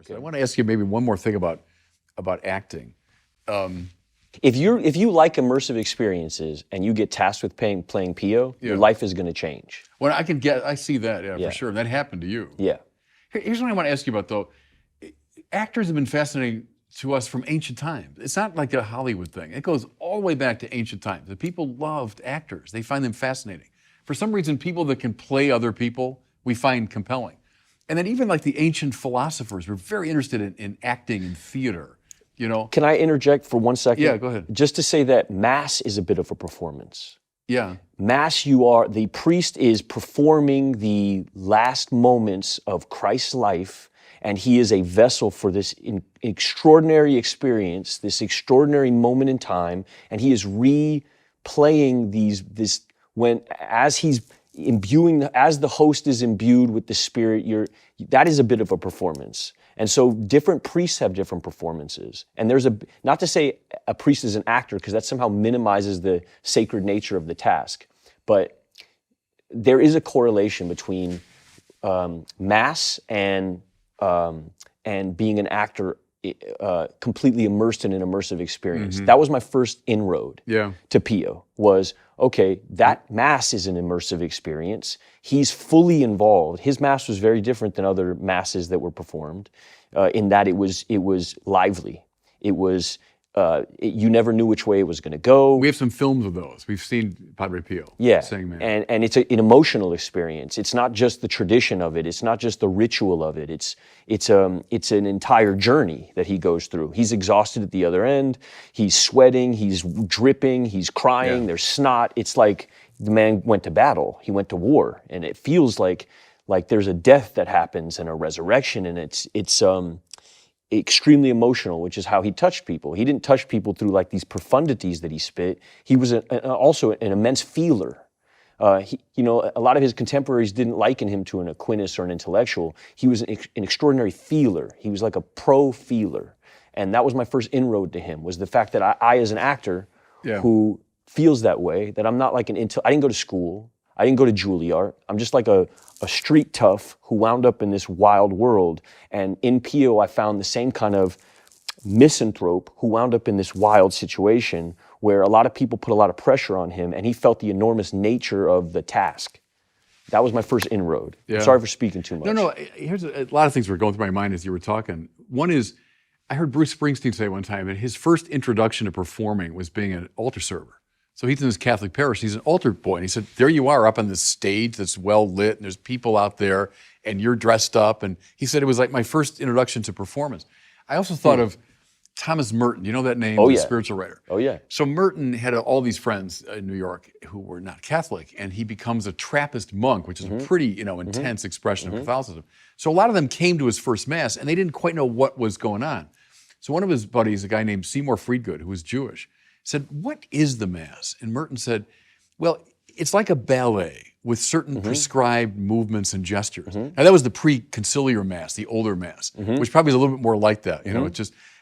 Okay. I want to ask you maybe one more thing about acting. If you like immersive experiences and you get tasked with playing Pio, your life is going to change. Well, I see that, for sure. That happened to you. Yeah. Here's what I want to ask you about, though. Actors have been fascinating to us from ancient times. It's not like a Hollywood thing. It goes all the way back to ancient times. The people loved actors. They find them fascinating. For some reason, people that can play other people, we find compelling. And then even like the ancient philosophers were very interested in acting and theater, you know? Can I interject for 1 second? Yeah, go ahead. Just to say that Mass is a bit of a performance. Yeah. Mass, the priest is performing the last moments of Christ's life, and he is a vessel for this extraordinary experience, this extraordinary moment in time, and he is replaying as the host is imbued with the Spirit, that is a bit of a performance. And so different priests have different performances. And not to say a priest is an actor, because that somehow minimizes the sacred nature of the task, but there is a correlation between Mass and being an actor completely immersed in an immersive experience. Mm-hmm. That was my first inroad to Pio, was, okay, that Mass is an immersive experience. He's fully involved. His Mass was very different than other Masses that were performed in that it was lively. It was, you never knew which way it was going to go. We have some films of those. We've seen Padre Pio sing Mass. And it's an emotional experience. It's not just the tradition of it. It's not just the ritual of it. It's an entire journey that he goes through. He's exhausted at the other end. He's sweating. He's dripping. He's crying. There's snot. It's like the man went to battle. He went to war, and it feels like there's a death that happens and a resurrection, and it's extremely emotional, which is how he touched people. He didn't touch people through like these profundities that he spit. He was also an immense feeler. A lot of his contemporaries didn't liken him to an Aquinas or an intellectual. He was an extraordinary feeler. He was like a pro-feeler. And that was my first inroad to him, was the fact that I as an actor who feels that way, that I'm not like I didn't go to school. I didn't go to Juilliard. I'm just like a street tough who wound up in this wild world. And in Pio, I found the same kind of misanthrope who wound up in this wild situation where a lot of people put a lot of pressure on him, and he felt the enormous nature of the task. That was my first inroad. Yeah. Sorry for speaking too much. No, here's a lot of things were going through my mind as you were talking. One is, I heard Bruce Springsteen say one time that his first introduction to performing was being an altar server. So he's in this Catholic parish, he's an altar boy, and he said, there you are up on this stage that's well lit, and there's people out there, and you're dressed up, and he said it was like my first introduction to performance. I also thought of Thomas Merton, you know that name, the spiritual writer? Oh yeah. So Merton had all these friends in New York who were not Catholic, and he becomes a Trappist monk, which is a pretty intense expression of Catholicism. So a lot of them came to his first Mass, and they didn't quite know what was going on. So one of his buddies, a guy named Seymour Friedgood, who was Jewish, said, what is the Mass? And Merton said, well, it's like a ballet with certain prescribed movements and gestures. Now that was the pre-conciliar Mass, the older Mass, which probably is a little bit more like that, you know,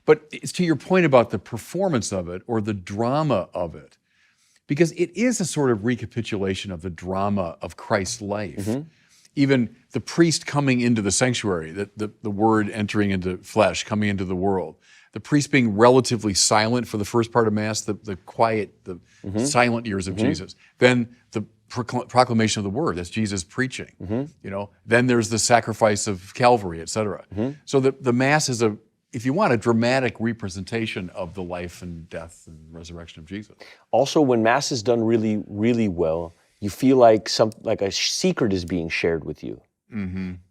but it's to your point about the performance of it or the drama of it, because it is a sort of recapitulation of the drama of Christ's life. Even the priest coming into the sanctuary, the word entering into flesh, coming into the world, the priest being relatively silent for the first part of Mass, the quiet, the silent years of Jesus. Then the proclamation of the word, that's Jesus preaching. You know, then there's the sacrifice of Calvary, et cetera. So the Mass is if you want, a dramatic representation of the life and death and resurrection of Jesus. Also, when Mass is done really, really well, you feel like a secret is being shared with you.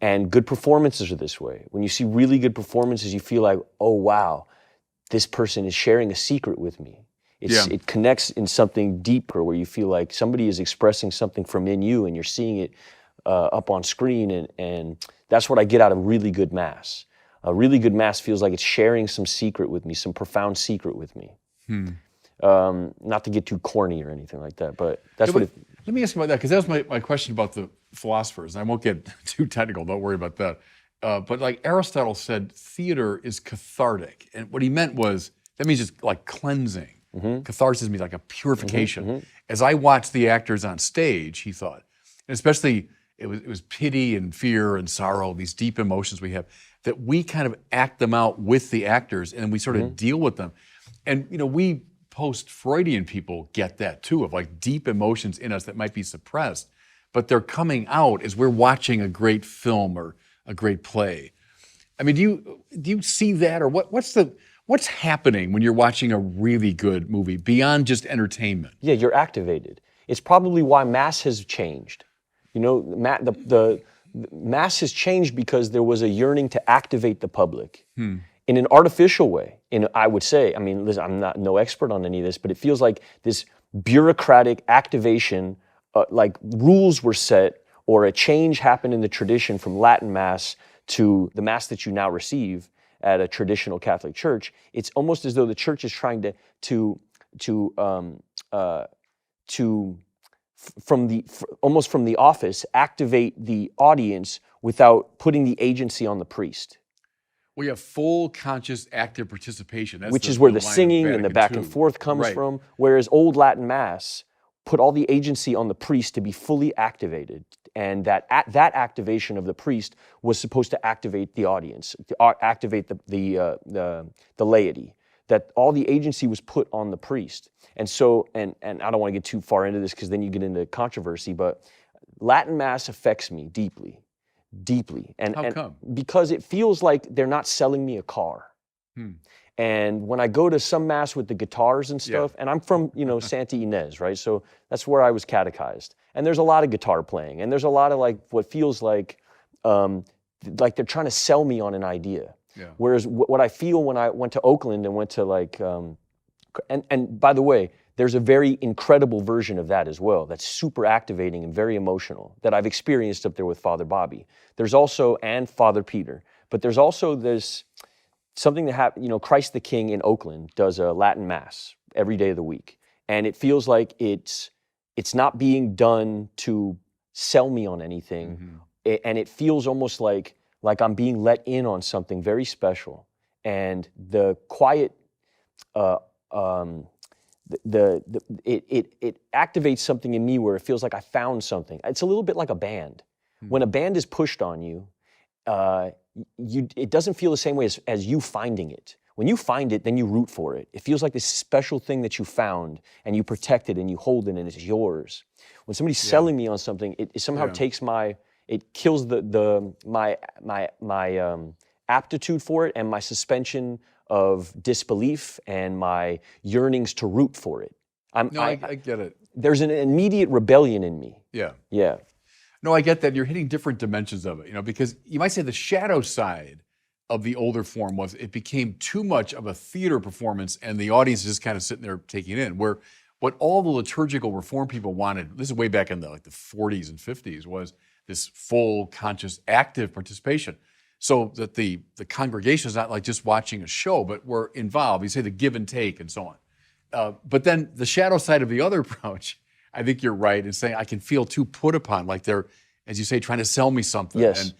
And good performances are this way. When you see really good performances, you feel like, oh wow, this person is sharing a secret with me. It connects in something deeper where you feel like somebody is expressing something from in you and you're seeing it up on screen, and that's what I get out of really good Mass. A really good Mass feels like it's sharing some secret with me, some profound secret with me. Not to get too corny or anything like that, but that's what it... Let me ask you about that, because that was my question about the philosophers, and I won't get too technical, don't worry about that. But like Aristotle said, theater is cathartic. And what he meant was, that means just like cleansing. Catharsis means like a purification. As I watched the actors on stage, he thought, and especially it was pity and fear and sorrow, these deep emotions we have. that we kind of act them out with the actors and we sort of deal with them. And, we post-Freudian people get that too, of like deep emotions in us that might be suppressed, but they're coming out as we're watching a great film or a great play. I mean, do you see that, or what's happening when you're watching a really good movie beyond just entertainment? Yeah, you're activated. It's probably why Mass has changed. The Mass has changed because there was a yearning to activate the public in an artificial way. I would say, listen, I'm not no expert on any of this, but it feels like this bureaucratic activation, like rules were set or a change happened in the tradition from Latin Mass to the Mass that you now receive at a traditional Catholic church. It's almost as though the church is trying almost from the office, activate the audience without putting the agency on the priest. We have full, conscious, active participation. Which is where the singing and the back and forth comes from, whereas old Latin Mass put all the agency on the priest to be fully activated, and that activation of the priest was supposed to activate the audience, to activate the laity. That all the agency was put on the priest. And so, and I don't want to get too far into this because then you get into controversy, but Latin Mass affects me deeply. And, How come? Because it feels like they're not selling me a car. And when I go to some Mass with the guitars and stuff, and I'm from, Santa Ynez, right? So that's where I was catechized. And there's a lot of guitar playing, and there's a lot of like what feels like they're trying to sell me on an idea. Yeah. Whereas what I feel when I went to Oakland and went to like, and by the way, there's a very incredible version of that as well that's super activating and very emotional that I've experienced up there with Father Bobby. There's also, and Father Peter, but there's also this something that happened, Christ the King in Oakland does a Latin Mass every day of the week. And it feels like it's not being done to sell me on anything. And it feels almost like I'm being let in on something very special. And the quiet, it activates something in me where it feels like I found something. It's a little bit like a band. When a band is pushed on you, it doesn't feel the same way as you finding it. When you find it, then you root for it. It feels like this special thing that you found, and you protect it, and you hold it, and it's yours. When somebody's selling me on something, it somehow takes it kills my aptitude for it and my suspension of disbelief and my yearnings to root for it. I get it. There's an immediate rebellion in me. Yeah. Yeah. No, I get that. You're hitting different dimensions of it, because you might say the shadow side of the older form was it became too much of a theater performance and the audience is just kind of sitting there taking it in, where what all the liturgical reform people wanted, this is way back in the 40s and 50s, was this full, conscious, active participation. So that the congregation is not like just watching a show, but we're involved. You say the give and take and so on. But then the shadow side of the other approach, I think you're right in saying I can feel too put upon, like they're, as you say, trying to sell me something. Yes.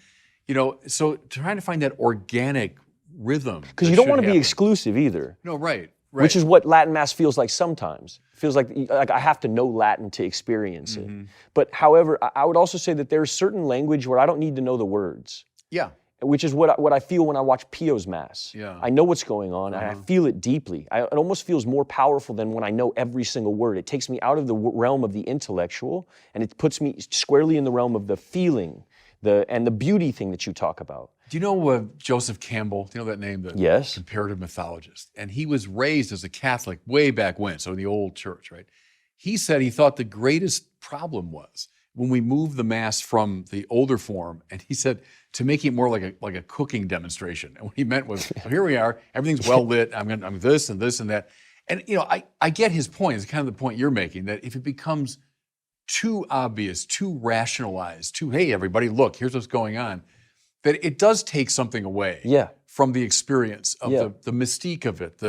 And, so trying to find that organic rhythm. Because you don't want to be exclusive either. No, right. Which is what Latin Mass feels like sometimes. It feels like I have to know Latin to experience it. But however, I would also say that there's certain language where I don't need to know the words. Yeah. Which is what I feel when I watch Pio's Mass. Yeah. I know what's going on, and I feel it deeply. It almost feels more powerful than when I know every single word. It takes me out of the realm of the intellectual, and it puts me squarely in the realm of the feeling, and the beauty thing that you talk about. Do you know Joseph Campbell? Do you know that name? The comparative mythologist. And he was raised as a Catholic way back when, so in the old church, right? He said he thought the greatest problem was when we moved the Mass from the older form, and he said to make it more like a cooking demonstration. And what he meant was, well, here we are, everything's well lit. I'm this and this and that. And I get his point. It's kind of the point you're making, that if it becomes too obvious, too rationalized, hey, everybody, look, here's what's going on, that it does take something away from the experience of the mystique of it.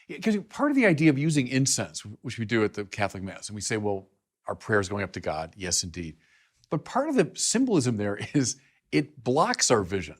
Because part of the idea of using incense, which we do at the Catholic Mass, and we say, well, our prayers going up to God, yes, indeed. But part of the symbolism there is it blocks our vision.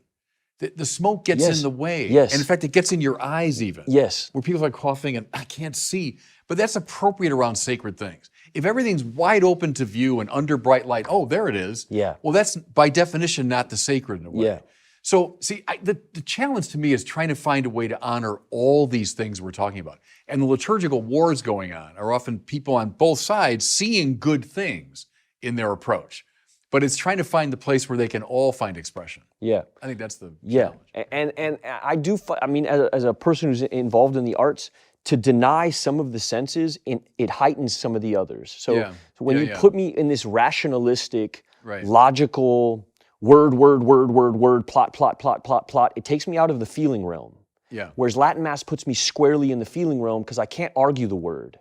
The smoke gets in the way. Yes. And in fact, it gets in your eyes even. Yes. Where people are coughing and I can't see. But that's appropriate around sacred things. If everything's wide open to view and under bright light, oh, there it is. Yeah. Well, that's by definition not the sacred in a way. Yeah. So, see, the challenge to me is trying to find a way to honor all these things we're talking about. And the liturgical wars going on are often people on both sides seeing good things in their approach. But it's trying to find the place where they can all find expression. Yeah. I think that's the Yeah. challenge. And I do, I mean, as a person who's involved in the arts, to deny some of the senses, it heightens some of the others. So when you put me in this rationalistic, logical, word, plot, it takes me out of the feeling realm. Yeah. Whereas Latin Mass puts me squarely in the feeling realm because I can't argue the word,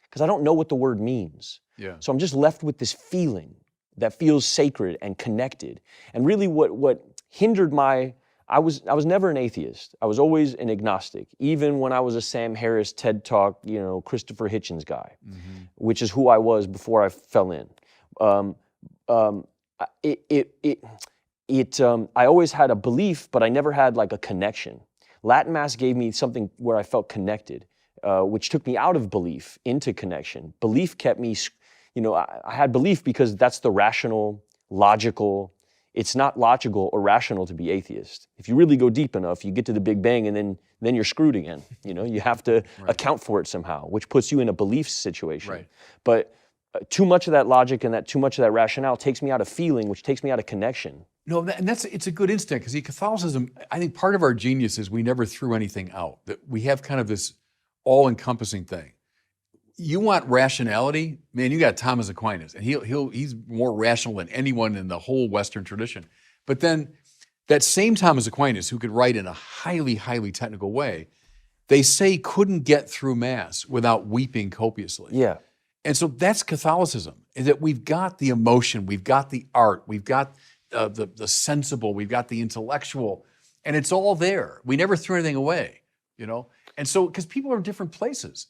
because I don't know what the word means. Yeah. So I'm just left with this feeling that feels sacred and connected. And really what hindered I was never an atheist. I was always an agnostic, even when I was a Sam Harris, TED Talk, Christopher Hitchens guy, which is who I was before I fell in. I always had a belief, but I never had like a connection. Latin Mass gave me something where I felt connected, which took me out of belief into connection. Belief kept me, I had belief because that's the rational, logical. It's not logical or rational to be atheist. If you really go deep enough, you get to the Big Bang and then you're screwed again. You have to account for it somehow, which puts you in a belief situation. Right. But too much of that logic and too much of that rationale takes me out of feeling, which takes me out of connection. No, and it's a good instinct, because Catholicism, I think part of our genius is we never threw anything out, that we have kind of this all-encompassing thing. You want rationality, man, you got Thomas Aquinas, and he's more rational than anyone in the whole Western tradition. But then that same Thomas Aquinas, who could write in a highly, highly technical way, they say couldn't get through Mass without weeping copiously. Yeah. And so that's Catholicism, is that we've got the emotion, we've got the art, we've got the sensible, we've got the intellectual, and it's all there. We never threw anything away, And so, because people are in different places.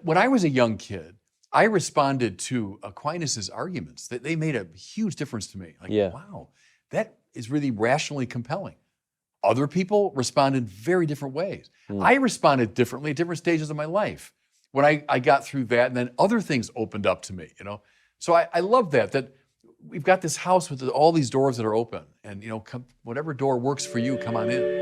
When I was a young kid, I responded to Aquinas' arguments. They made a huge difference to me. Wow, that is really rationally compelling. Other people responded in very different ways. I responded differently at different stages of my life. When I got through that, and then other things opened up to me, So I love that we've got this house with all these doors that are open, and whatever door works for you, come on in.